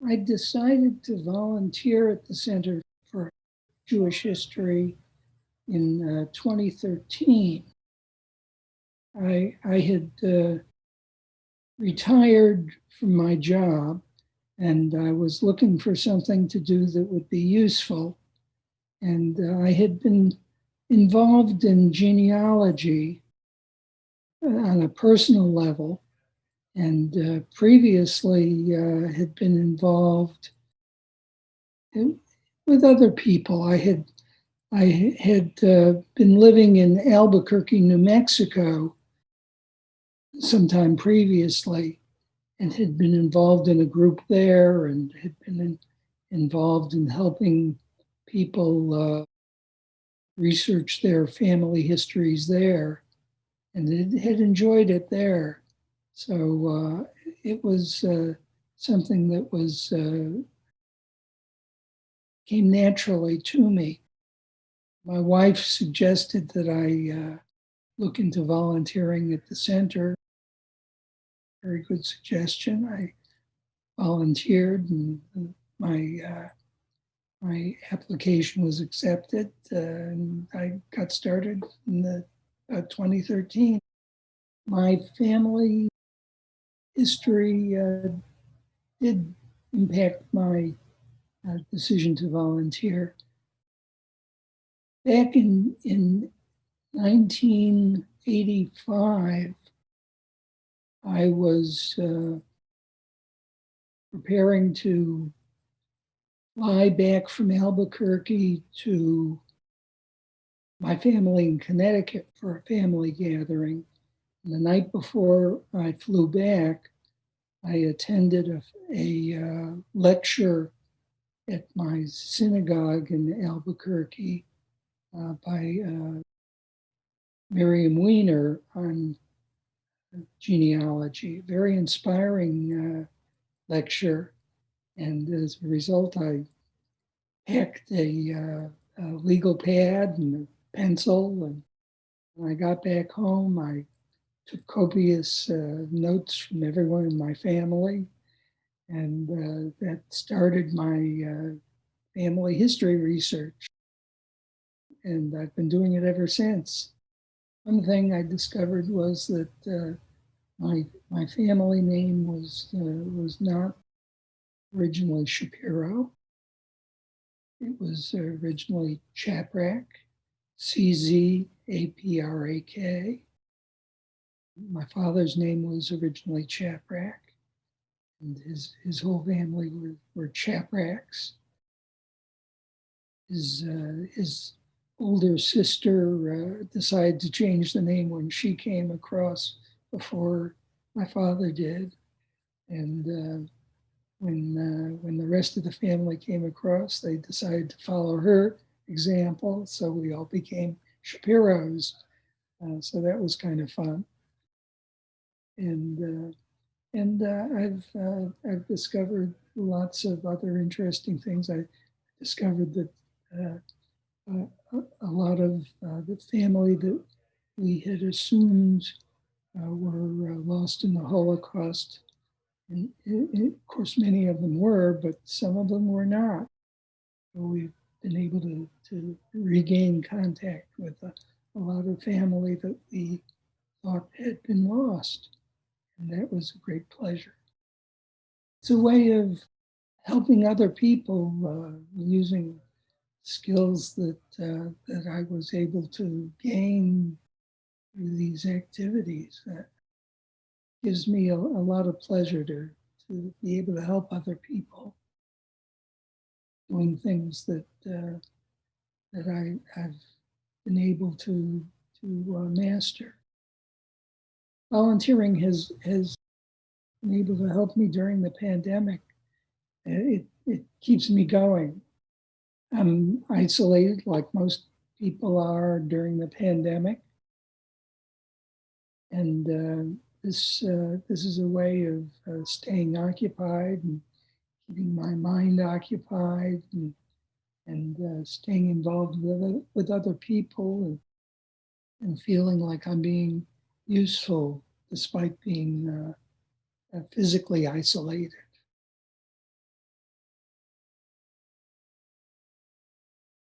I decided to volunteer at the Center for Jewish History in 2013. I had retired from my job and I was looking for something to do that would be useful. And I had been involved in genealogy on a personal level, and previously had been involved with other people. I had been living in Albuquerque, New Mexico, sometime previously, and had been involved in a group there, and had been involved in helping people research their family histories there, and had enjoyed it there. So it was something that was came naturally to me. My wife suggested that I look into volunteering at the center. Very good suggestion. I volunteered, and my application was accepted, and I got started in 2013. My family history did impact my decision to volunteer. Back in 1985, I was preparing to fly back from Albuquerque to my family in Connecticut for a family gathering. And the night before I flew back, I attended a lecture at my synagogue in Albuquerque by Miriam Weiner on genealogy. Very inspiring lecture. And as a result, I packed a legal pad and a pencil. And when I got back home, I took copious notes from everyone in my family. And that started my family history research. And I've been doing it ever since. One thing I discovered was that my family name was not originally Shapiro. It was originally Chaprak, Czaprak. My father's name was originally Chaprak, and his whole family were Chapraks. His older sister decided to change the name when she came across before my father did, and when the rest of the family came across, they decided to follow her example. So we all became Shapiros. So that was kind of fun. And I've discovered lots of other interesting things. I discovered that a lot of the family that we had assumed were lost in the Holocaust. And of course, many of them were, but some of them were not. So we've been able to regain contact with a lot of family that we thought had been lost. And that was a great pleasure. It's a way of helping other people using skills that I was able to gain through these activities. That gives me a lot of pleasure to be able to help other people doing things that I've been able to master. Volunteering has been able to help me during the pandemic. It keeps me going. I'm isolated like most people are during the pandemic. And this is a way of staying occupied and keeping my mind occupied, and staying involved with other people, and feeling like I'm being useful despite being physically isolated.